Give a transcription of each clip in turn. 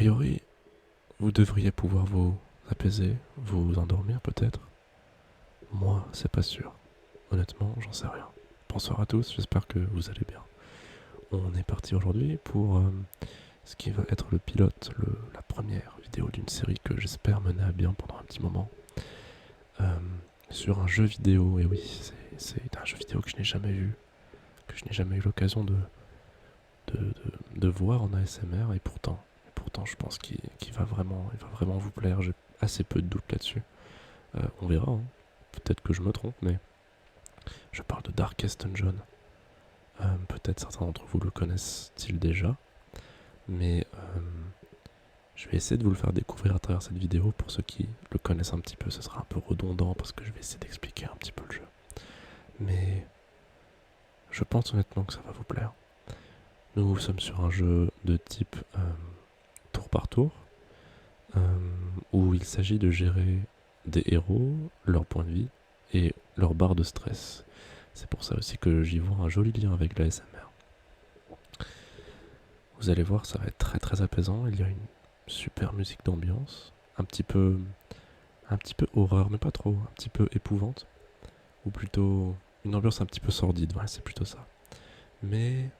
priori, vous devriez pouvoir vous apaiser, vous endormir peut-être. Moi, c'est pas sûr. Honnêtement, j'en sais rien. Bonsoir à tous, j'espère que vous allez bien. On est parti aujourd'hui pour ce qui va être le pilote, la première vidéo d'une série que j'espère mener à bien pendant un petit moment. Euh, sur un jeu vidéo, et oui, c'est un jeu vidéo que je n'ai jamais vu, que je n'ai jamais eu l'occasion de voir en ASMR, et pourtant je pense qu'il va vraiment vous plaire. J'ai assez peu de doutes là-dessus. On verra, hein. Peut-être que je me trompe, mais je parle de Darkest Dungeon. Peut-être certains d'entre vous le connaissent-ils déjà, mais je vais essayer de vous le faire découvrir à travers cette vidéo. Pour ceux qui le connaissent un petit peu, ce sera un peu redondant parce que je vais essayer d'expliquer un petit peu le jeu. Mais je pense honnêtement que ça va vous plaire. Nous sommes sur un jeu de type tour par tour, où il s'agit de gérer des héros, leur point de vie et leur barre de stress. C'est pour ça aussi que j'y vois un joli lien avec la SMR. Vous allez voir, ça va être très très apaisant. Il y a une super musique d'ambiance, un petit peu horreur, mais pas trop, un petit peu épouvante, ou plutôt une ambiance un petit peu sordide. Voilà, c'est plutôt ça. Mais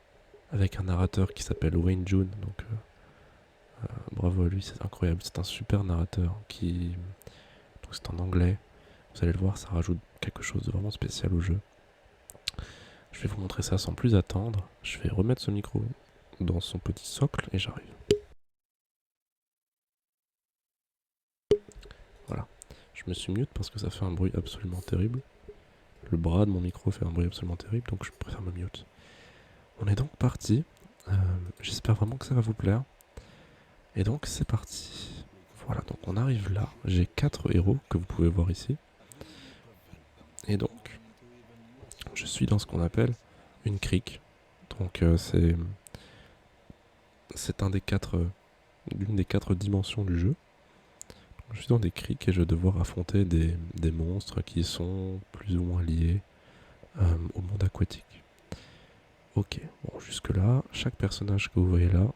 avec un narrateur qui s'appelle Wayne June, donc bravo à lui, c'est incroyable. C'est un super narrateur donc c'est en anglais. Vous allez le voir, ça rajoute quelque chose de vraiment spécial au jeu. Je vais vous montrer ça sans plus attendre. Je vais remettre ce micro dans son petit socle et j'arrive. Voilà. Je me suis mute parce que ça fait un bruit absolument terrible. Le bras de mon micro fait un bruit absolument terrible, donc je préfère me mute. On est donc parti. J'espère vraiment que ça va vous plaire. Et donc c'est parti. Voilà, donc on arrive là. J'ai 4 héros que vous pouvez voir ici. Et donc, je suis dans ce qu'on appelle une crique. Donc c'est l'une des 4 dimensions du jeu. Je suis dans des criques et je vais devoir affronter des monstres qui sont plus ou moins liés au monde aquatique. Ok, bon, jusque-là, chaque personnage que vous voyez là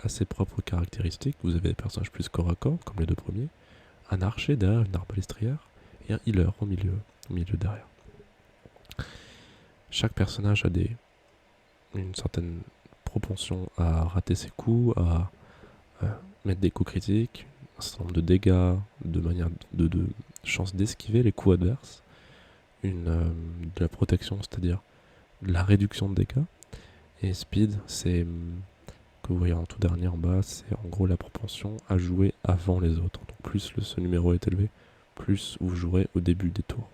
a ses propres caractéristiques. Vous avez des personnages plus corps à corps, comme les 2 premiers, un archer derrière une arbalèstrière et un healer au milieu derrière. Chaque personnage a une certaine propension à rater ses coups, à mettre des coups critiques, un certain nombre de dégâts, de manière de chance d'esquiver les coups adverses, de la protection, c'est-à-dire la réduction de dégâts. Et speed, c'est que vous voyez en tout dernier en bas, c'est en gros la propension à jouer avant les autres. Donc plus ce numéro est élevé, plus vous jouerez au début des tours.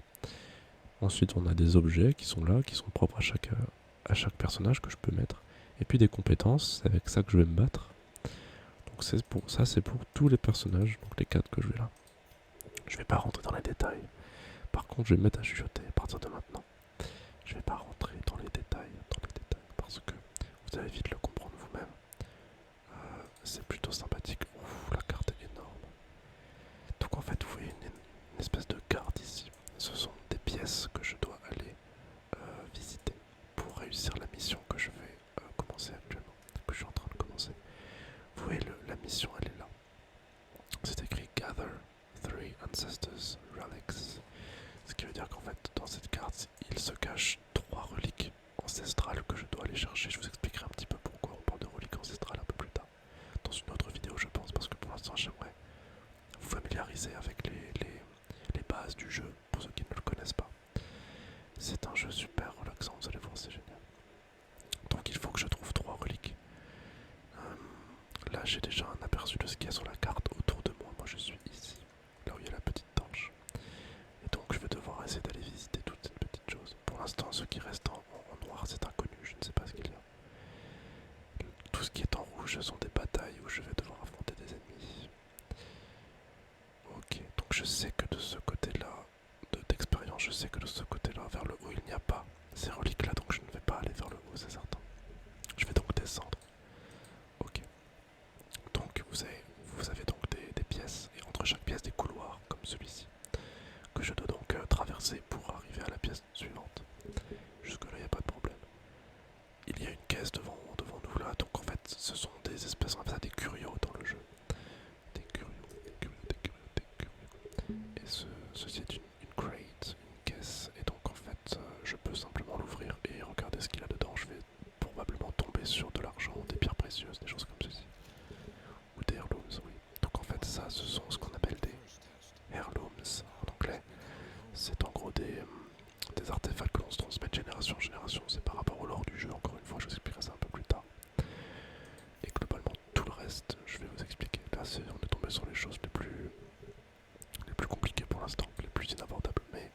Ensuite, on a des objets qui sont là, qui sont propres à chaque personnage que je peux mettre. Et puis des compétences, c'est avec ça que je vais me battre. Donc c'est pour tous les personnages, donc les 4 que je vais là. Je vais pas rentrer dans les détails. Par contre, je vais me mettre à chuchoter à partir de maintenant. Je vais pas rentrer dans les détails, parce que vous allez vite le comprendre vous-même. C'est plutôt sympathique. Ouf, la carte est énorme. Donc en fait, vous voyez une espèce de carte ici. Ce sont des pièces que je dois aller visiter pour réussir la mission que je vais commencer actuellement, que je suis en train de commencer. Vous voyez, la mission, elle est là. C'est écrit Gather 3 Ancestors Relics. Ce qui veut dire qu'en fait, dans cette carte, il se cache 3 reliques ancestrales que je dois aller chercher. Je vous expliquerai un petit peu pourquoi on parle de reliques ancestrales un peu plus tard. Dans une autre vidéo, je pense, parce que pour l'instant, j'aimerais vous familiariser avec les bases du jeu, pour ceux qui ne le connaissent pas. C'est un jeu super relaxant, vous allez voir, c'est génial. Donc il faut que je trouve 3 reliques. Là, j'ai déjà un aperçu de ce qu'il y a sur la carte autour de moi. Moi, je suis ici, là où il y a la petite torche. Et donc, je vais devoir essayer d'aller visiter toutes ces petites choses. Pour l'instant, ce qui reste en noir, c'est inconnu. Je ne sais pas ce qu'il y a. Tout ce qui est en rouge, ce sont des batailles où je vais devoir affronter des ennemis. Ok, donc je sais que de ce côté-là, d'expérience, je sais que de ce côté-là, vers le haut, il n'y a pas ces reliques-là, donc je ne vais pas aller vers le haut, c'est certain. Je vais donc descendre. Ok. Donc vous avez donc des pièces, et entre chaque pièce des couloirs, comme celui-ci, que je dois donc traverser pour arriver à la pièce suivante. Jusque-là, il n'y a pas de problème. Il y a une caisse devant nous là, donc en fait, ce sont des espèces, on appelle ça des curios dans le jeu. reste, je vais vous expliquer. Là, on est tombé sur les choses les plus compliquées pour l'instant, les plus inabordables, mais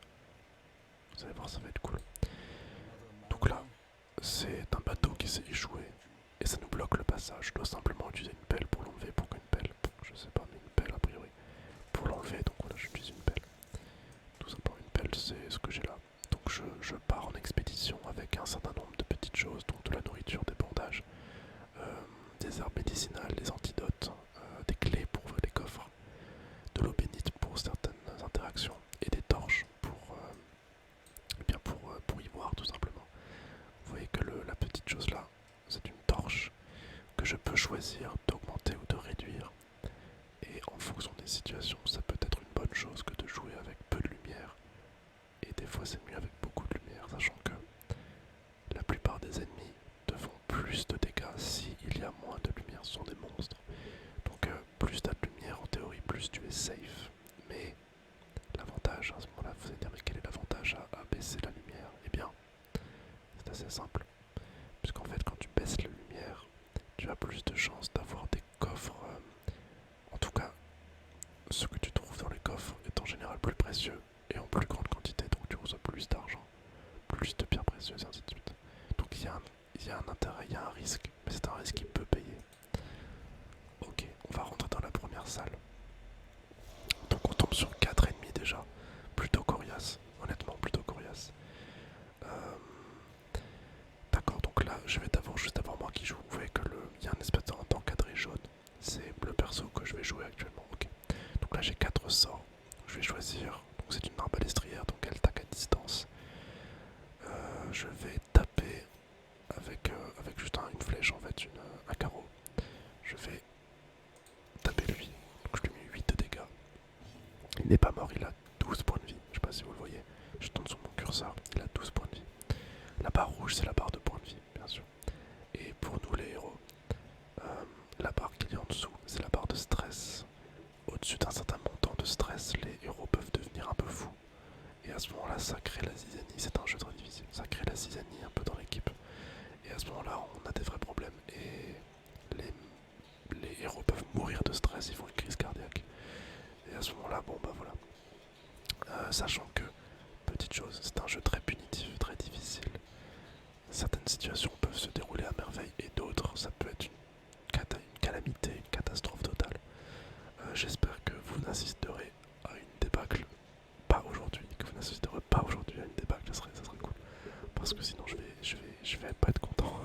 vous allez voir, ça va être cool. Donc là, c'est un bateau qui s'est échoué et ça nous bloque le passage. Je dois simplement utiliser une pelle pour l'enlever. Pourquoi une pelle? Je sais pas, mais une pelle a priori. Pour l'enlever, donc voilà, j'utilise une pelle. Tout simplement, une pelle, c'est ce que j'ai là. Donc je pars en expédition avec un certain nombre de petites choses, donc de la nourriture, des bandages, des herbes médicinales, des antidotes, des clés pour ouvrir les coffres, de l'eau bénite pour certaines interactions et des torches pour y voir tout simplement. Vous voyez que la petite chose là, c'est une torche que je peux choisir d'augmenter ou de réduire. Et en fonction des situations, ça peut être une bonne chose que de jouer avec peu de lumière. Et des fois c'est mieux avec beaucoup de lumière, sachant que la plupart des ennemis te font plus de dégâts s'il y a moins de lumière. Ce sont des monstres. Donc plus tu as de lumière en théorie, plus tu es safe. Mais l'avantage, à ce moment-là, vous allez dire mais quel est l'avantage à baisser la lumière? Eh bien, c'est assez simple. Puisqu'en fait quand tu baisses la lumière, tu as plus de chances d'avoir des coffres. En tout cas, ce que tu trouves dans les coffres est en général plus précieux et en plus grande quantité, donc tu reçois plus d'argent, plus de pierres précieuses, et ainsi de suite. Donc il y a un intérêt, il y a un risque, mais c'est un risque qui peut payer. Ok, on va rentrer dans la première salle. Donc on tombe sur 4 ennemis déjà, plutôt coriaces, honnêtement plutôt coriaces. D'accord, donc là je vais juste avant moi qui joue, vous voyez que il y a un espèce d'encadré jaune, c'est le perso que je vais jouer actuellement. Ok, donc là j'ai 4 sorts, je vais choisir, donc c'est une arbalestrière, donc elle tape à distance. Je vais taper avec juste une flèche en fait, un carreau. Je vais taper lui, donc je lui mets 8 de dégâts. Il n'est pas mort, il a 12 points de vie, je sais pas si vous le voyez, je tourne sur mon curseur, il a 12 points de vie. La barre rouge c'est la barre de points de vie, bien sûr. Et pour nous les héros, la barre qui est en dessous, c'est la barre de stress. Au-dessus d'un certain montant de stress, les héros peuvent devenir un peu fous. Et à ce moment-là, ça crée la zizanie. C'est un jeu très difficile. Ça crée la zizanie un peu dans l'équipe. Et à ce moment-là, on a des vrais problèmes. Et les héros peuvent mourir de stress, ils font une crise cardiaque. Et à ce moment-là, bon bah voilà. Sachant que, petite chose, c'est un jeu très punitif, très difficile. Certaines situations peuvent se dérouler à merveille et d'autres, ça peut être une calamité, une catastrophe totale. J'espère que vous n'assisterez à une débâcle pas aujourd'hui, que vous n'assisterez pas aujourd'hui à une débâcle, ça serait cool. Parce que sinon je vais pas être content.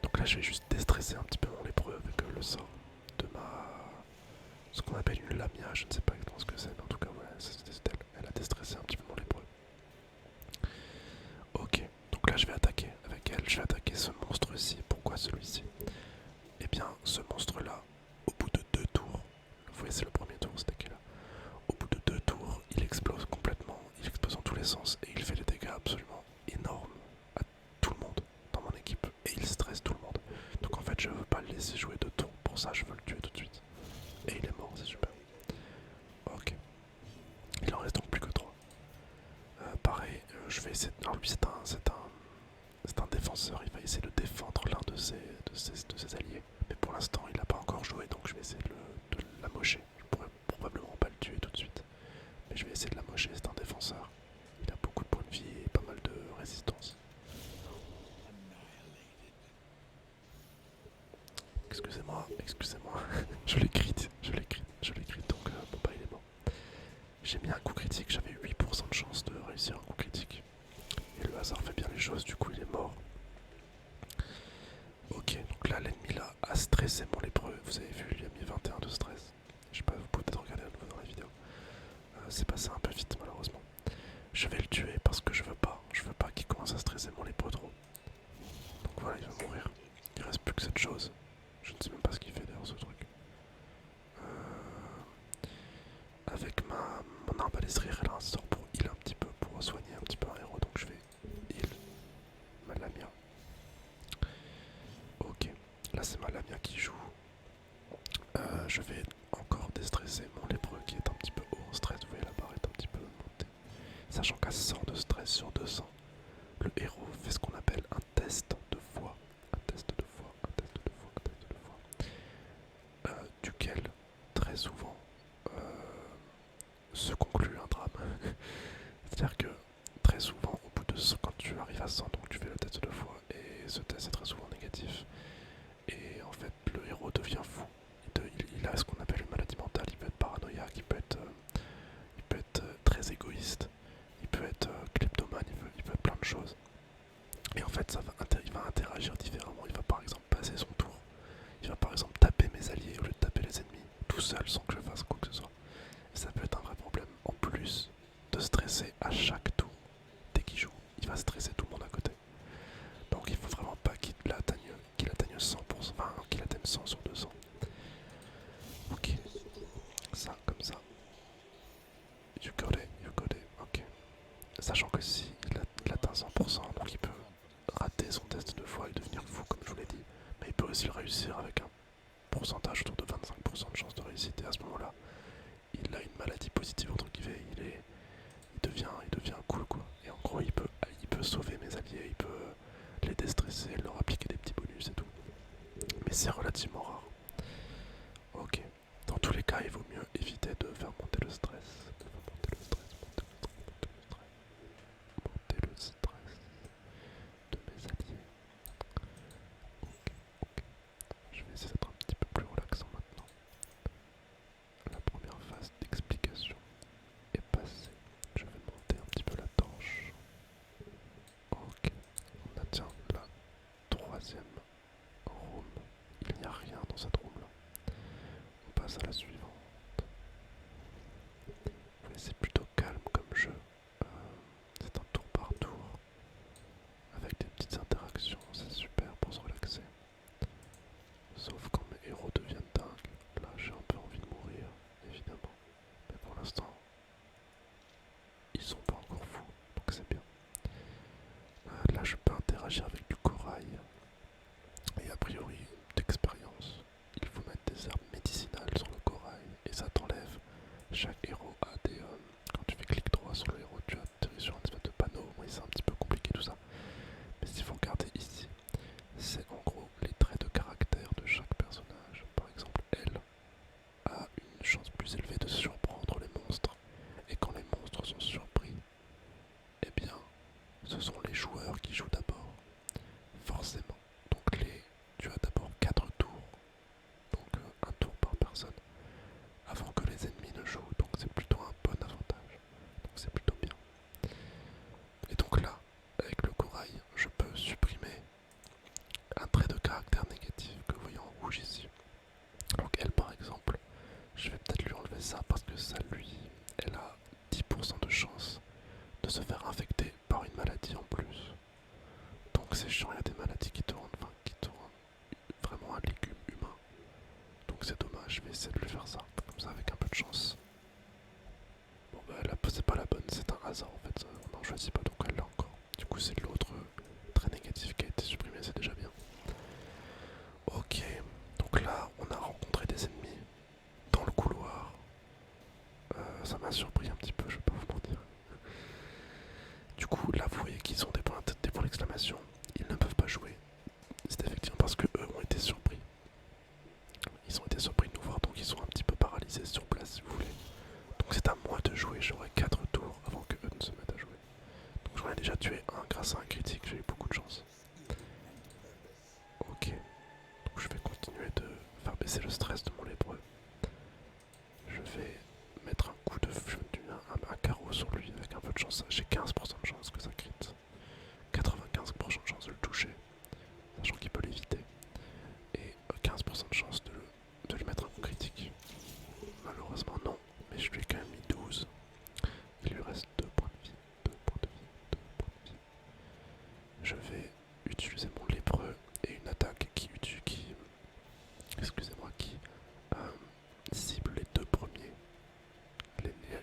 Donc là je vais juste déstresser un petit peu mon lépreux avec le sort de ce qu'on appelle une lamia, je ne sais pas exactement ce que c'est, mais en tout cas voilà, c'est elle. Elle a déstressé un petit peu mon lépreux. Ok, donc là je vais attaquer avec elle, je vais attaquer ce monstre-ci. Pourquoi celui-ci? Eh bien ce monstre-là, au bout de 2 tours, vous voyez c'est le premier tour, c'était là. Au bout de 2 tours, il explose complètement, il explose dans tous les sens et il fait des dégâts absolument énormes à tout le monde dans mon équipe et il stresse tout le monde. Donc en fait je veux pas le laisser jouer 2 tours, pour ça je veux le tuer tout de suite. Et il est mort, c'est super. Ok, il en reste donc plus que 3. Pareil, je vais essayer. Alors lui c'est un défenseur, il va essayer de défendre l'un de ses alliés. Mais pour l'instant il n'a pas encore joué, donc je vais essayer de l'amocher. Je pourrais probablement pas le tuer tout de suite. Mais je vais essayer de l'amocher, c'est un défenseur. Il a beaucoup de points de vie et pas mal de résistance. Excusez-moi, je l'écris, donc bon bah il est mort. J'ai mis un coup critique, j'avais 8% de chance de réussir un coup critique. Et le hasard fait bien les choses, du coup il est mort. Ok, donc là l'ennemi là a stressé mon lépreux, vous avez vu, il a mis 21 de stress. Je sais pas, vous pouvez peut-être regarder à nouveau dans la vidéo. C'est passé un peu vite malheureusement. Je vais le tuer parce que je veux pas qu'il commence à stresser mon lépreux trop. Donc voilà, il va mourir. Il reste plus que cette chose. Je ne sais même pas ce qu'il fait d'ailleurs ce truc. Avec mon arbalèstrière, elle a un sort pour heal un petit peu, pour soigner un petit peu un héros. Donc je vais heal ma lamia. Ok, là c'est ma lamia qui joue. Je vais encore déstresser mon lépreux qui est un petit peu haut en stress. Vous voyez la barre est un petit peu montée. Sachant qu'à 100 de stress sur 200, le héros fait ce qu'on appelle un test de foi. Un test de foi, un test de foi, un test de foi. très souvent se conclut un drame. C'est-à-dire que très souvent, au bout de 100, quand tu arrives à 100, donc tu fais le test 2 fois, et ce test est très souvent négatif, et en fait le héros devient fou. Il a ce qu'on appelle une maladie mentale, il peut être paranoïaque, il peut être très égoïste, il peut être kleptomane, il peut être plein de choses. Et en fait, il va interagir différemment. Il va par exemple passer son tour. Il va par exemple taper mes alliés au lieu de taper les ennemis, tout seul sans que je fasse quoi que ce soit. Et ça peut être un vrai problème. En plus de stresser à chaque tour, dès qu'il joue, il va stresser tout le monde à côté. Donc il faut vraiment pas qu'il atteigne 100%, enfin qu'il atteigne 100 sur 200. Ok, ça comme ça. You got it, ok. Sachant que si il atteint 100%, donc il peut rater son test 2 fois et devenir fou comme je vous l'ai dit, mais il peut aussi le réussir avec un pourcentage autour de 25% de chance de réussite, et à ce moment-là, il a une maladie positive entre guillemets, il devient cool quoi. Et en gros il peut sauver mes alliés, il peut les déstresser, leur appliquer des petits bonus et tout. Mais c'est relativement rare. Ok. Dans tous les cas, il vaut mieux éviter de faire monter le stress. Monter le stress de mes alliés. Ok. Je vais essayer d'être un petit peu plus relaxant maintenant. La première phase d'explication est passée. Je vais monter un petit peu la torche. Ok. On atteint la troisième room. Il n'y a rien dans cette room là. On passe à la suivante. C'est plutôt calme comme jeu. C'est un tour par tour. Avec des petites interactions, c'est super pour se relaxer. Sauf quand mes héros deviennent dingues. Là j'ai un peu envie de mourir, évidemment. Mais pour l'instant, ils sont pas encore fous, donc c'est bien. Là je peux interagir avec du corail. Et a priori, d'expérience, il faut mettre des herbes médicinales sur le corail. Et ça t'enlève. Chaque héros a des... quand tu fais clic droit sur le héros, tu atterris sur un espèce de panneau. Oui, c'est un petit peu compliqué tout ça. Mais s'il faut regarder ici, c'est en gros les traits de caractère de chaque personnage. Par exemple, elle a une chance plus élevée de surprendre les monstres. Et quand les monstres sont surpris, eh bien, ce sont les joueurs qui jouent d'abord. Forcément. Donc tu as d'abord 4 tours. Donc un tour par personne. Avant que les ennemis ne jouent. Donc c'est plutôt un bon avantage. Donc c'est plutôt bien. Et donc là, avec le corail, je peux supprimer un trait de caractère négatif que vous voyez en rouge ici. Donc elle par exemple, je vais peut-être lui enlever ça parce que ça elle a 10% de chance de se faire infecter par une maladie en plus. Donc c'est chiant, il y a des maladies qui te rendent vraiment un légume humain. Donc c'est dommage, je vais essayer de lui faire ça, comme ça avec un peu de chance. Bon bah là c'est pas la bonne, c'est un hasard en fait, on n'en choisit pas, donc elle l'a encore. Du coup c'est l'autre très négatif qui a été supprimé, c'est déjà bien. Ok, donc là on a rencontré des ennemis dans le couloir. Ça m'a surpris un petit peu, je vais pas vous mentir. Du coup là vous voyez qu'ils ont des points d'exclamation, ils ne peuvent pas jouer. C'est effectivement parce que eux ont été surpris. Ils ont été surpris de nous voir, donc ils sont un petit peu paralysés sur place si vous voulez. Donc c'est à moi de jouer, j'aurai 4 tours avant que eux ne se mettent à jouer. Donc j'en ai déjà tué un grâce à un critique, j'ai eu beaucoup de chance. Ok, donc je vais continuer de faire baisser le stress de mon lépreux. Je vais mettre un coup de feu, un carreau sur lui avec un peu de chance. J'ai 15% de chance que ça crit. 95% de chance de le toucher, sachant qu'il peut l'éviter. Et 15% de chance de lui mettre un coup critique. Malheureusement non, mais je lui ai quand même mis 12. Il lui reste 2 points de vie, 2 points de vie, 2 points de vie. Je vais utiliser mon lépreux et une attaque qui cible les deux premiers.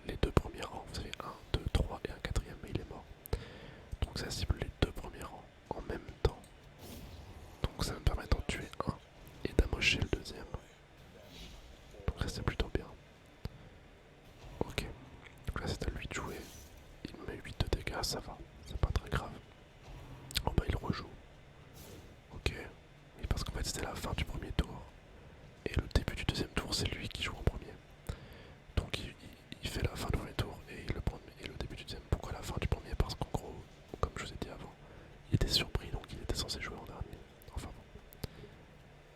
Les deux premiers rangs, vous savez, 1, 2, 3 et un quatrième, mais il est mort. Donc ça cible les deux premiers rangs en même temps. Donc ça me permet d'en tuer un et d'amocher le deuxième. Donc ça c'est plutôt bien. Ok, donc là c'est à lui de jouer. Il me met 8 de dégâts, ça va, c'est pas très grave. Oh bah il rejoue. Ok, oui parce qu'en fait c'était la fin du premier tour. Et le début du deuxième tour c'est lui qui joue en premier.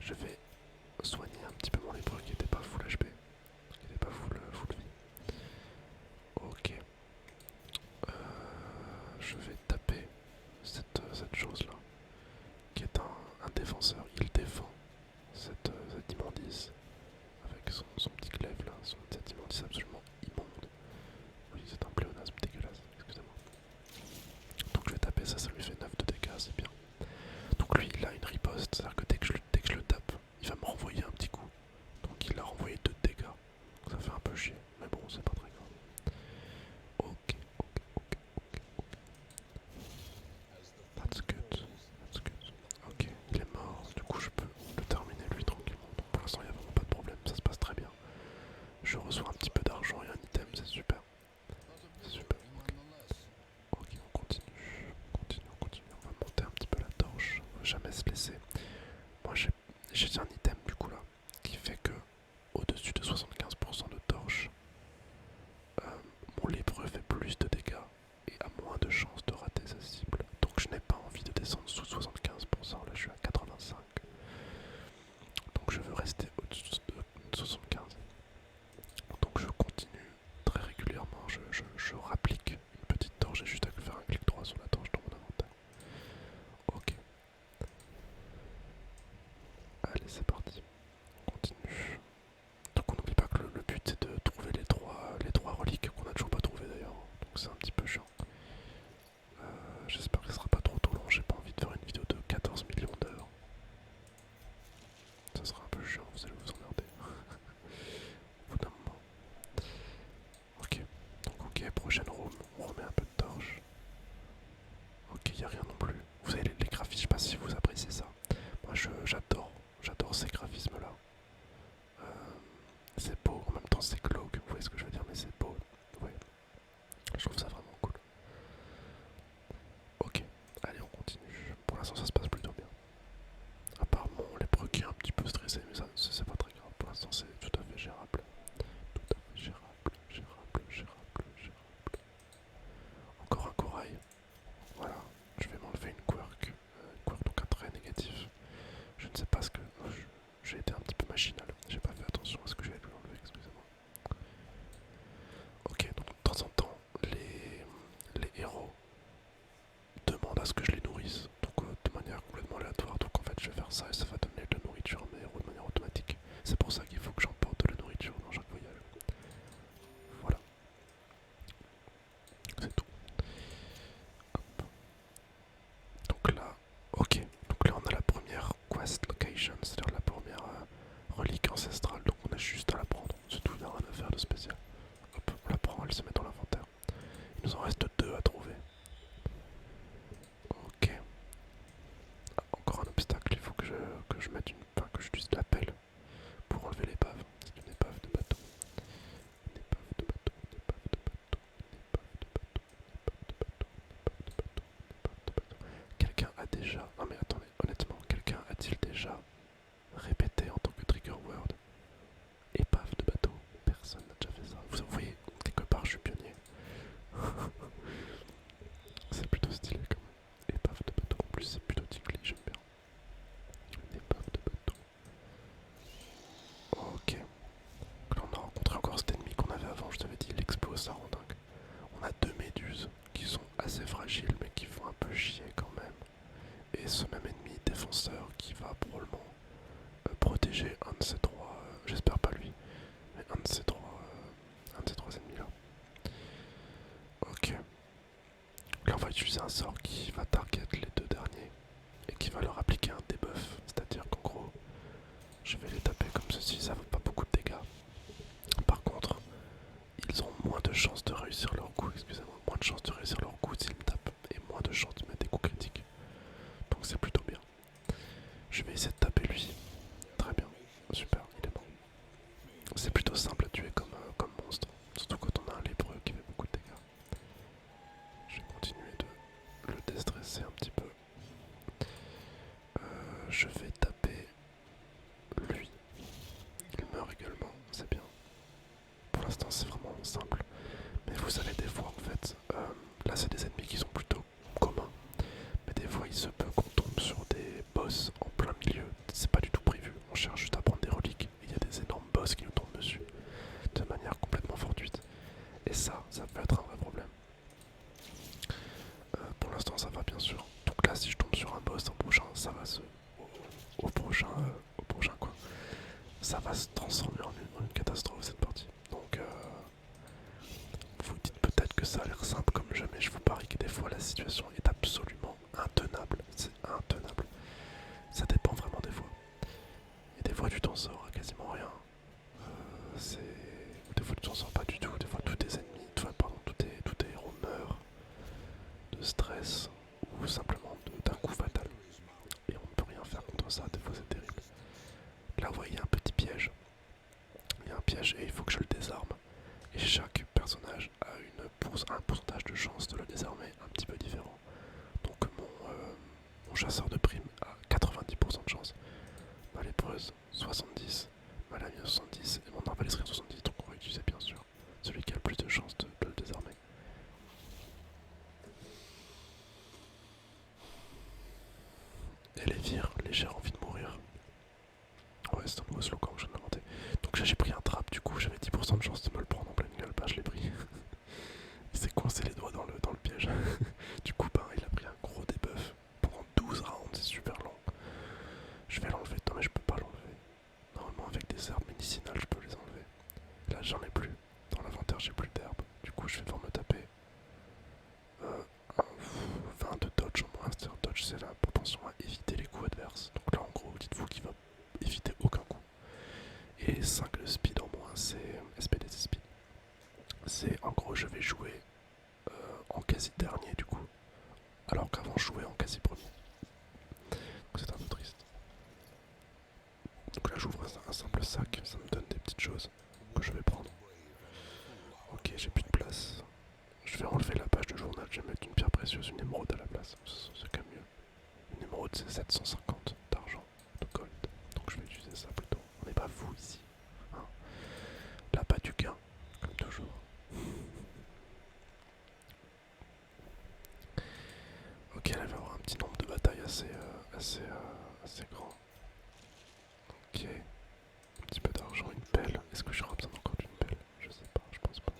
je vais soigner un petit peu mon lépreux qui était pas full HP, qui était pas full vie. Ok. Je vais taper cette chose-là, qui est un défenseur. Il défend cette immondice avec son petit glaive là, cette immondice absolument immonde. Oui, c'est un pléonasme dégueulasse, excusez-moi. Donc je vais taper ça, ça lui fait 9 de dégâts, c'est bien. Donc lui, il a une riposte, c'est-à-dire que dès que je le tape, il va me renvoyer un petit coup. Donc il a renvoyé 2 de dégâts. Donc ça fait un peu chier, mais bon, c'est pas très grave. Ok. That's good. That's good. Ok, il est mort. Du coup, je peux le terminer lui tranquillement. Donc pour l'instant, il n'y a vraiment pas de problème. Ça se passe très bien. Je reçois un petit peu d'argent et un item, c'est super. C'est super. Ok, on continue. On va monter un petit peu la torche. On va jamais se laisser. Moi, j'ai un item du coup là qui fait que au-dessus de 75% de torche, mon lépreux fait plus de dégâts et a moins de chances de rater sa cible. Donc je n'ai pas envie de descendre sous 75%, là je suis à 85. Donc je veux rester au-dessus de 75. Donc je continue très régulièrement, je rapplique une petite torche, j'ai juste à faire un clic droit sur la torche dans mon inventaire. Ok. Allez, c'est parti. On continue. Donc on n'oublie pas que le but c'est de trouver les trois reliques qu'on n'a toujours pas trouvées d'ailleurs. Donc c'est un petit peu chiant. J'espère que ce sera pas trop long, j'ai pas envie de faire une vidéo de 14 millions d'heures. Ça sera un peu chiant, vous allez vous emmerder. Au bout d'un moment. Ok, donc ok, prochaine room, on remet un peu de torche. Ok, y a rien non plus. Vous savez, les graphismes, je sais pas si vous appréciez ça. Moi j'adore ces graphismes là. C'est beau, en même temps c'est glauque, vous voyez ce que je veux dire, mais c'est beau. Ouais, je trouve ça vraiment cool. Ok, allez on continue. Pour l'instant ça se passe plutôt bien. Apparemment les lépreux qui est un petit peu stressé, mais ça c'est pas très grave. Pour l'instant c'est tout à fait gérable. Tout à fait gérable. Encore un corail. Voilà, je vais m'enlever une quirk. Quirk donc un trait négatif. Je ne sais pas ce que... J'ai été un petit peu machinal. J'ai pas fait attention à ce que j'allais lui enlever, excusez-moi. Ok, donc de temps en temps, les héros demandent à ce que je les nourrisse. Donc de manière complètement aléatoire. Donc en fait je vais faire ça et ça va donner de la nourriture à mes héros de manière automatique. C'est pour ça qu'il faut que j'emporte de la nourriture dans chaque voyage. Voilà, c'est tout. Donc là, ok. Donc là on a la première quest location, c'est-à-dire la première relique ancestrale. Donc on a juste à la prendre. C'est tout, il n'y a rien à faire de spécial. Hop, on la prend, elle se met dans l'inventaire. Il nous en reste 2 à trouver. Ok. Ah, encore un obstacle, il faut que je mette une. Enfin, que j'utilise de la pelle pour enlever l'épave. C'est une épave de bateau. Une épave de bateau, une épave de bateau, une épave de bateau. Quelqu'un a déjà. Non mais attendez, honnêtement, quelqu'un a-t-il déjà répété en tant que trigger word épave de bateau? Personne n'a déjà fait ça. Vous voyez, quelque part je suis pionnier. C'est plutôt stylé quand même. Épave de bateau, en plus c'est plutôt tingly, j'aime bien. Une épave de bateau. Ok. Là on a rencontré encore cet ennemi qu'on avait avant, je t'avais dit, l'expo ça rend dingue. On a 2 méduses qui sont assez fragiles mais qui font un peu chier quand même. Et ce même ennemi défenseur qui va probablement protéger un de ces 3, j'espère pas lui, mais un de ces 3 ennemis là. Ok. Là on va utiliser un sort qui va target les 2 derniers et qui va leur appliquer un debuff, c'est-à-dire qu'en gros je vais les taper comme ceci, ça vaut pas beaucoup de dégâts. Par contre, ils ont moins de chances de réussir leur coup, excusez-moi, moins de chances de réussir leur coup s'ils me tapent et moins de chances de mettre des coups critiques. Donc c'est plutôt bien. Je vais essayer de taper lui. Très bien, super, il est mort. C'est plutôt simple à tuer comme monstre, surtout quand on a un lépreux qui fait beaucoup de dégâts. Je vais continuer de le déstresser un petit peu. Je vais taper lui. Il meurt également, c'est bien. Pour l'instant c'est vraiment simple. Mais vous savez des fois en fait, là c'est des ennemis qui sont plutôt communs. Mais des fois il se peut qu'on tombe sur des boss en plein milieu. C'est pas du tout prévu. ça va se transformer en une catastrophe cette partie. Donc vous vous dites peut-être que ça a l'air simple comme jamais, je vous parie que des fois la situation est absolument intenable. C'est intenable. Ça dépend vraiment des fois. Et des fois tu t'en sors à quasiment rien. Des fois tu t'en sors pas du tout, des fois tous tes ennemis, tous tes héros meurent de stress ou simplement d'un coup fatal. Et on ne peut rien faire contre ça, des fois c'est terrible. Là vous voyez, il y a un petit piège. Il y a un piège et il faut que je le désarme. Et chaque personnage a un pourcentage de chance de le désarmer un petit peu différent. Donc mon chasseur de primes a 90% de chance, ma lépreuse 70, ma lamia 70 et mon arbalète 70. Donc on va utiliser bien sûr celui qui a le plus de chances de le désarmer. Et les vire, légère envie de mourir. Ouais, c'est un nouveau slogan que je viens d'inventer. Donc j'ai pris un trap, du coup j'avais 10% de chance de me le prendre en pleine gueule, bah je l'ai pris. Il s'est coincé les doigts dans le piège. Du coup bah il a pris un gros debuff pendant 12 rounds, c'est super long. Je vais l'enlever, non mais je peux pas l'enlever. Normalement avec des herbes médicinales je peux les enlever. Là j'en ai plus, dans l'inventaire j'ai plus d'herbes. Du coup je vais devoir me taper 20 de dodge en moins. C'est-à-dire dodge c'est la propension à éviter les coups adverses. Donc là en gros dites-vous qu'il va éviter aucun coup. Et 5 de speed en moins, c'est SPD speed. C'est en gros je vais jouer en quasi dernier du coup. Alors qu'avant je jouais en quasi premier. Donc c'est un peu triste. Donc là j'ouvre un simple sac, ça me donne des petites choses que je vais prendre. Ok, j'ai plus de place. Je vais enlever la page de journal, je vais mettre une pierre précieuse, une émeraude à la place. C'est quand même mieux. Une émeraude c'est 750 d'argent, de gold. Donc je vais utiliser ça plutôt. On n'est pas fou ici. Hein, la pas du gain, comme toujours. Ok, elle va avoir un petit nombre de batailles assez grand. Ok, un petit peu d'argent, une pelle. Est-ce que j'aurai besoin encore d'une pelle? Je sais pas, je pense pas.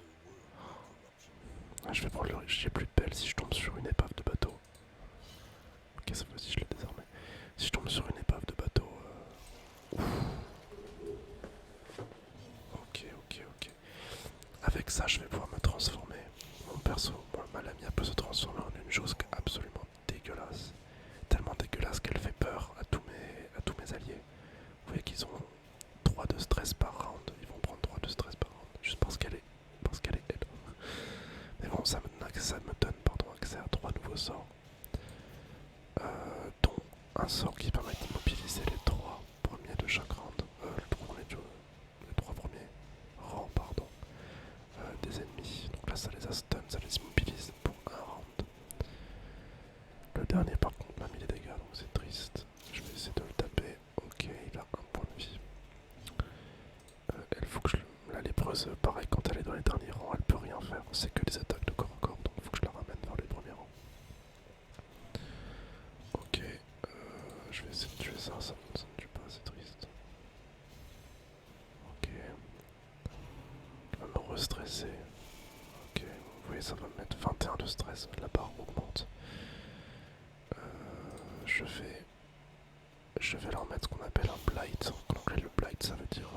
Ah, je vais prendre le riche, j'ai plus de pelle si je tombe sur une épave de bateau. Ok, ça fois-ci je l'ai désarmé. Si je tombe sur une épave de bateau. Ok. Avec ça, je vais pouvoir me transformer. Mon perso, ma lamia peut se transformer en une chose absolument dégueulasse. Tellement dégueulasse qu'elle fait peur à tous mes alliés. Vous voyez qu'ils ont 3 de stress par round. Ils vont prendre 3 de stress par round. Juste parce qu'elle est elle. Mais bon, ça me donne accès à 3 nouveaux sorts. Dont un sort qui permet d'immobiliser les 3 premiers de chaque round. Les 3 premiers rangs, pardon. Des ennemis. Donc là, ça les a stun, ça les immobilise pour un round. Le dernier, par contre, m'a mis les dégâts, donc c'est triste. Je vais essayer de le taper. Ok, il a un point de vie. Elle faut que la lépreuse, pareil, quand elle est dans les derniers rangs, elle peut rien faire. C'est que des attaques de corps à corps, donc il faut que je la ramène vers les premiers rangs. Ok, je vais essayer de tuer ça, ça ne tue pas, c'est triste. Ok, il va me restresser. Ok, vous voyez, ça va me mettre 21 de stress, la barre augmente. Je vais leur mettre ce qu'on appelle un blight. En anglais, le blight, ça veut dire,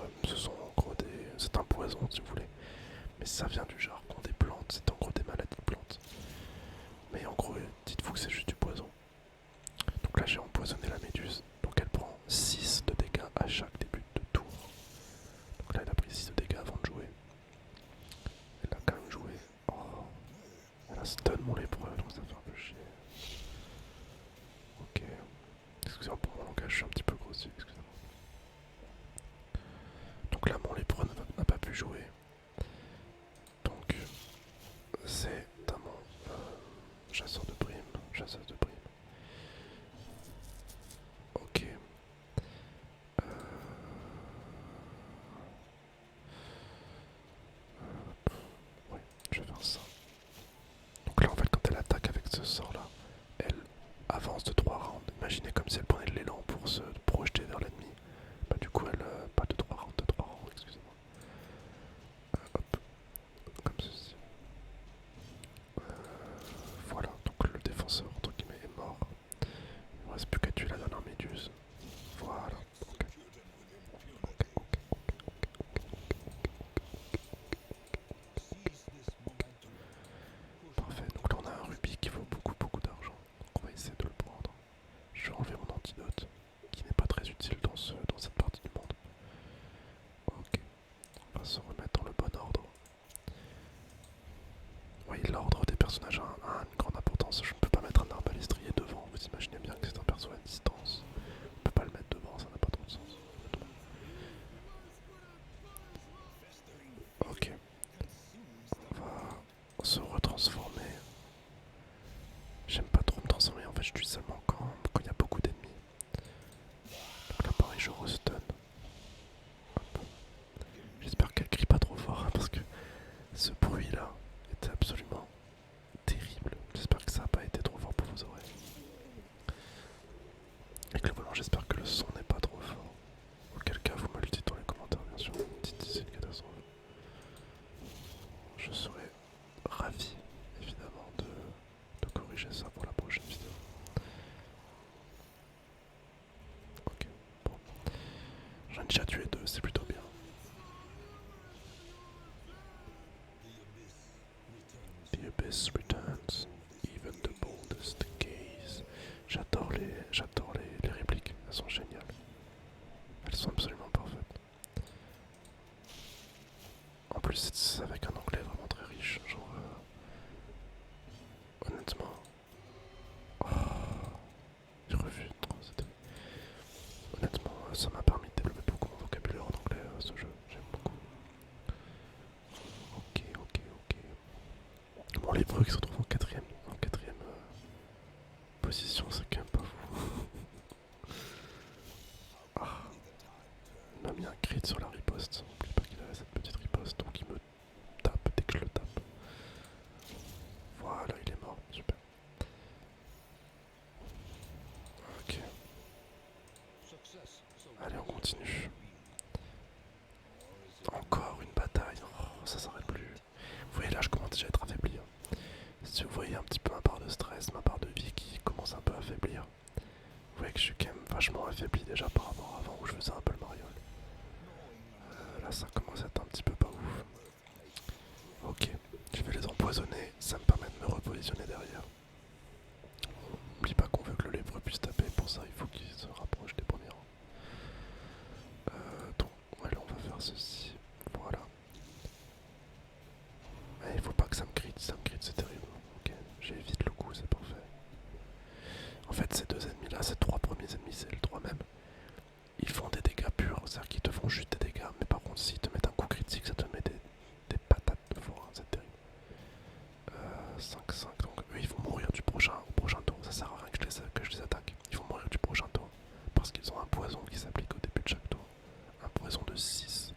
c'est un poison si vous voulez. Mais ça vient du jargon des plantes, c'est en gros des maladies de plantes. Mais en gros, dites-vous que c'est juste du poison. Donc là, j'ai empoisonné la méduse. Donc elle prend 6 de dégâts à chaque début de tour. Donc là, elle a pris 6 de dégâts avant de jouer. Elle a quand même joué. Oh, elle a stun mon lépreux, donc ça fait un peu chier. Ok. Excusez-moi pour mon langage, je suis un petit peu grossier, excusez-moi. Donc là, mon lépreux n'a pas pu jouer. Donc, c'est à mon chasseur de primes. Chasseuse de primes. Ok. Ouais, je vais faire ça. Donc là, en fait, quand elle attaque avec ce sort-là, elle avance de 3 rounds. Imaginez comme si elle prenait de l'élan pour se projeter vers l'ennemi. Bah, du coup, elle pas de 3 rounds, excusez-moi. Hop, comme ceci. Voilà, donc le défenseur, entre guillemets, est mort. Il ne reste plus qu'à tuer la dernière méduse. Voilà, ok. pareil, l'ordre des personnages a une grande importance. Je ne peux pas mettre un arbalestrier devant, vous imaginez bien que c'est un perso à distance. On peut pas le mettre devant, ça n'a pas trop de sens. Ok, on va se retransformer. J'aime pas trop me transformer, en fait je tue seulement quand il y a beaucoup d'ennemis. Donc là pareil je restun. J'espère qu'elle crie pas trop fort parce que ce bruit là était absolument terrible. J'espère que ça n'a pas été trop fort pour vos oreilles. Et globalement j'espère que le son n'est pas trop fort. Auquel cas vous me le dites dans les commentaires bien sûr. Dites si c'est une catastrophe. Je serais ravi évidemment de corriger ça pour la prochaine vidéo. Ok, bon. J'en ai déjà tué 2, c'est plutôt bien. The abyss returns, even the boldest gaze. J'adore les répliques, elles sont géniales. Elles sont absolument parfaites. En plus, c'est avec un anglais vraiment très riche. Genre, honnêtement, oh, j'ai revu honnêtement, ça m'a permis de développer beaucoup mon vocabulaire en anglais, ce jeu. J'aime beaucoup. Ok, ok, ok. Bon, les Breux qui se retrouvent en quatrième position, c'est quand même pas fou. Ah, il m'a mis un crit sur la riposte. N'oublie pas qu'il avait cette petite riposte, donc il me tape dès que je le tape. Voilà, il est mort, super. Ok. Allez, on continue. Encore une bataille, oh, ça s'arrête plus. Vous voyez là, je commence déjà à être affaibli. Si vous voyez un petit peu ma barre de stress, ma barre de vie qui commence un peu à affaiblir. Vous voyez que je suis quand même vachement affaibli déjà par rapport à avant où je faisais un peu le mariole. Là ça commence à être un petit peu pas ouf. Ok, je vais les empoisonner, ça me permet de me repositionner derrière. N'oublie pas qu'on veut que le lépreux puisse taper, pour ça il faut qu'il se rapproche des premiers rangs. Donc ouais, là on va faire ceci, voilà. Mais il faut pas que ça me crit c'est terrible. Ok, j'évite le coup, c'est parfait. En fait ces deux ennemis là, ces trois premiers ennemis, c'est le 3 même. Ils font des dégâts purs, c'est-à-dire qu'ils te font juste des dégâts, mais par contre s'ils te mettent un coup critique, ça te met des patates de forain, c'est terrible. 5-5, donc eux ils vont mourir au prochain tour, ça sert à rien que je les attaque. Ils vont mourir du prochain tour, parce qu'ils ont un poison qui s'applique au début de chaque tour. Un poison de 6,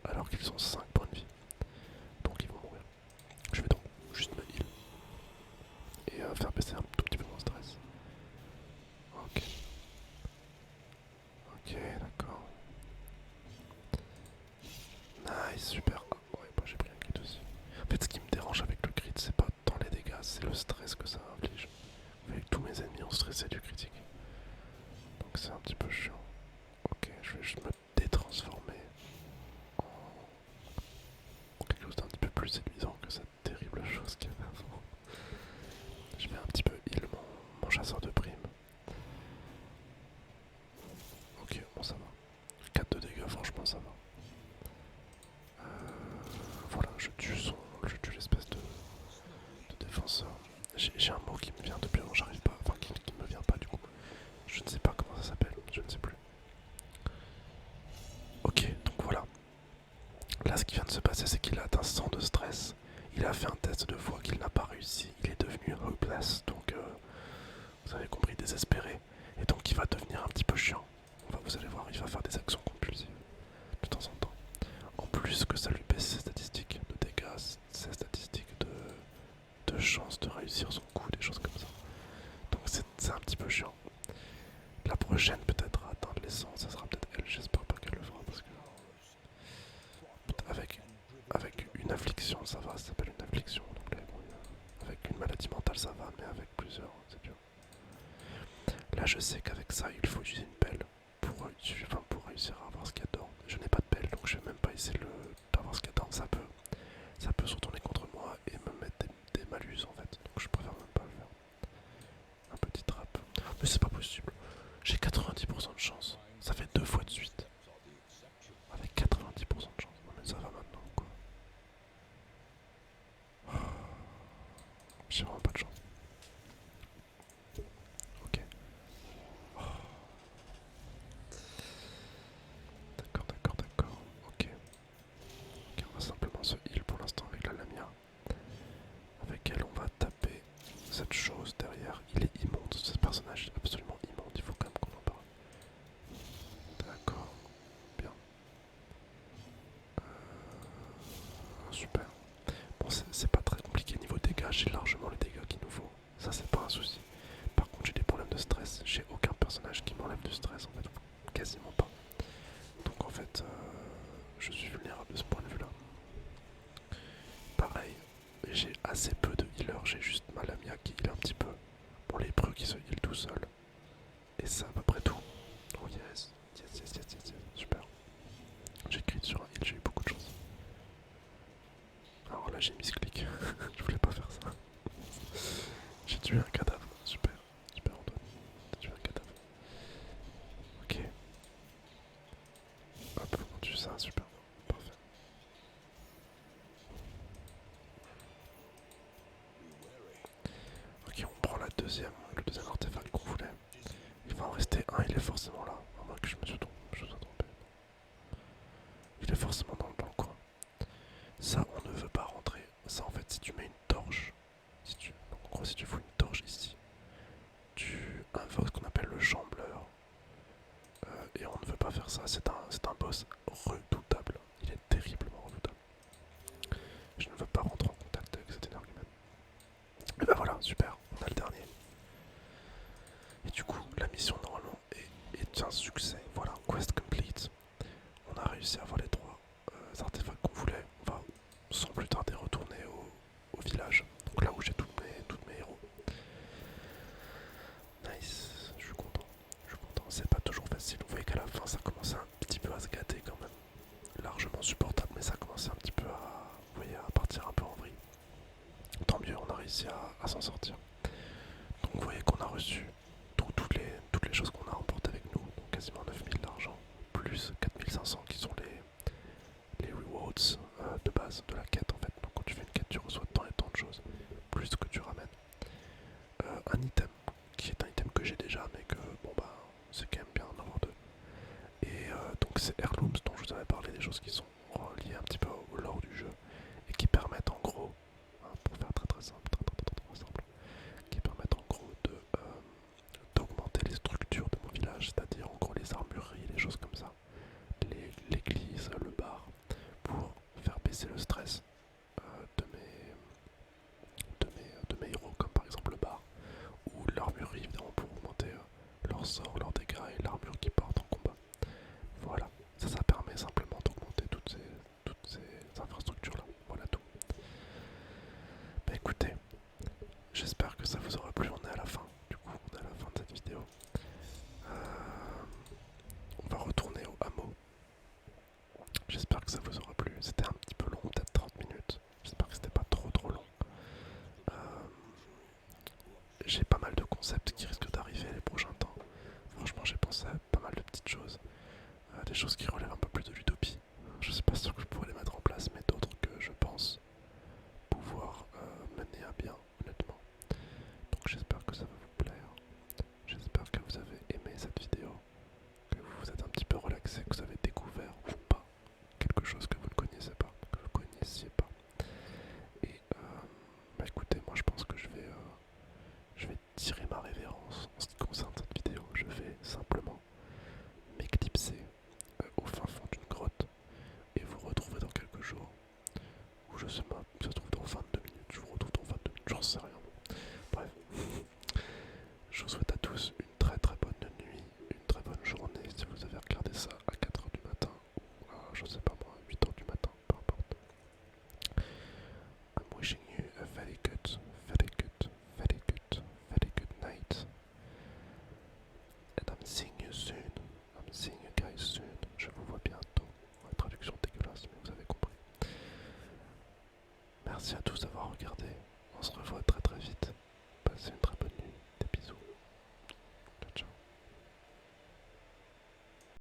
alors qu'ils ont 5 points de vie. Donc ils vont mourir. Je vais donc juste me heal, et faire baisser un tout petit peu mon stress. Ok. Ok, d'accord. Nice, super. Ah, ouais, bah j'ai pris un crit aussi. En fait, ce qui me dérange avec le crit, c'est pas tant les dégâts, c'est le stress que ça inflige. Vous voyez que tous mes ennemis ont stressé du critique. Donc c'est un petit peu chiant. Ok, je vais juste me détransformer en quelque chose d'un petit peu plus séduisant que cette terrible chose qu'il y avait avant. Je vais un petit peu heal mon chasseur de primes. Ok, bon ça va. 4 de dégâts, franchement ça va. Voilà, je tue l'espèce de défenseur. J'ai un mot qui me vient depuis avant, j'arrive pas, enfin qui me vient pas du coup. Je ne sais pas comment ça s'appelle, je ne sais plus. Ok, donc voilà. Là ce qui vient de se passer c'est qu'il a atteint 100 de stress. Il a fait un test de foi qu'il n'a pas réussi. Il est devenu hopeless, donc vous avez compris, désespéré. Et donc il va devenir un petit peu chiant. Enfin, vous allez voir, il va faire des actions compulsives de temps en temps. En plus que ça lui baisse ses statistiques de dégâts, ses statistiques de chance de réussir son coup, des choses comme ça. Donc c'est un petit peu chiant. La prochaine peut-être à atteindre les 100, ça sera peut-être elle, j'espère pas qu'elle le fera parce que avec une affliction ça va, ça s'appelle une affliction en anglais. Bon, avec une maladie mentale ça va, mais avec plusieurs c'est dur. Là je sais qu'avec ça il faut utiliser une pelle pour réussir à avoir ce qu'il y a dedans. Je n'ai pas de pelle donc je vais même pas essayer d'avoir ce qu'il y a dedans, ça peut se retourner contre moi et me mettre des malus en fait, donc je préfère même pas le faire. Un petit trap. Mais c'est pas possible. J'ai 90% de chance. Ça fait 2 fois de suite. Avec 90% de chance. Non mais ça va maintenant quoi. cette chose derrière, il est immonde, ce personnage est absolument immonde, il faut quand même qu'on en parle. D'accord, bien. Super. Bon, c'est pas très compliqué niveau dégâts, j'ai largement les dégâts qu'il nous faut. Ça, c'est pas un souci. Par contre, j'ai des problèmes de stress. J'ai aucun personnage qui m'enlève du stress, en fait. Quasiment pas. Donc, en fait, je suis vulnérable de ce point de vue-là. Pareil, j'ai assez peu de healer. J'ai juste ma Lamia qui heal un petit peu. Pour les preux qui se heal tout seul. Et c'est à peu près tout. Oh yes. Yes, yes, yes, yes, yes. Super. J'ai crit sur un heal, j'ai eu beaucoup de chance. Alors là, j'ai mis ce clic. Je voulais pas faire ça. J'ai tué un cadavre. Super. Super, Antoine. T'as tué un cadavre. Ok. Hop, on tue ça. Super. Parfait. Ok, on prend le deuxième artefact qu'on voulait. Il va en rester un, il est forcément là. À moins que je me sois trompé. Il est forcément dans le coin. Ça, on ne veut pas rentrer. Ça, en fait, si tu mets une torche, donc, en gros, si tu fous une torche ici, tu invoques ce qu'on appelle le chambleur. Et on ne veut pas faire ça. C'est un boss redoutable. Il est terriblement redoutable. Je ne veux pas rentrer en contact avec cet énergumène. Et bah voilà, super, on a le dernier. Et du coup, la mission normalement est un succès. Voilà, quest complete. On a réussi à avoir les trois artefacts qu'on voulait. On va sans plus tarder retourner au village. Donc là où j'ai tous mes héros. Nice, je suis content. C'est pas toujours facile. Vous voyez qu'à la fin ça commence un petit peu à se gâter quand même. Largement supportable, mais ça commence un petit peu à partir un peu en vrille. Tant mieux, on a réussi à s'en sortir. Donc vous voyez qu'on a reçu toutes les choses qu'on a remportées avec nous, donc quasiment 9000 d'argent, plus 4500 qui sont les rewards de base de la quête en fait. Donc quand tu fais une quête, tu reçois tant et tant de choses, plus ce que tu ramènes. Un item, qui est un item que j'ai déjà, mais que bon bah c'est quand même bien d'en avoir deux. Et donc c'est Heirlooms dont je vous avais parlé, des choses qui sont reliées un petit peu au lore du jeu, et qui permettent en gros, pour faire très simple, très simple, qui permettent en gros d'augmenter les structures de mon village, c'est-à-dire en gros les armureries, les choses comme ça, l'église, le bar, pour faire baisser le stress de mes héros, comme par exemple le bar, ou l'armurerie évidemment pour augmenter leur sort, leurs dégâts et l'armure qu'ils portent en combat. Voilà, ça permet simplement d'augmenter toutes ces infrastructures-là. Voilà tout. Bah écoutez, j'espère que ça vous aura plu, on est à la fin. Du coup, on est à la fin de cette vidéo. On va retourner au hameau. J'espère que ça vous aura plu. C'était un petit peu long, peut-être 30 minutes. J'espère que c'était pas trop long. Euh, j'ai pas mal de concepts qui risquent d'arriver les prochains temps. Franchement, j'ai pensé à pas mal de petites choses. Des choses qui relèvent un peu plus de l'utopie. Je sais pas sûr que je pourrais les mettre en place, mais d'autres que je pense pouvoir mener à bien, honnêtement. Donc j'espère que ça va vous plaire. J'espère que vous avez aimé cette vidéo, que vous vous êtes un petit peu relaxé, que vous avez découvert ou pas quelque chose que vous ne connaissiez pas. Et bah écoutez, moi je pense que je vais tirer ma révérence en ce qui concerne cette vidéo. Je vais simplement m'éclipser au fin fond d'une grotte et vous retrouver dans quelques jours. Ou je sais pas, ça se trouve dans 22 minutes, je vous retrouve dans 22 minutes, j'en sais rien. Bref, je vous souhaite à tous une très bonne nuit, une très bonne journée si vous avez regardé ça à 4h du matin ou à, je sais pas moi, 8h du matin, peu importe. I'm wishing you a very good night. And I'm seeing you soon. I'm seeing you guys soon. Je vous vois bientôt. La traduction dégueulasse, mais vous avez compris. Merci à tous d'avoir regardé.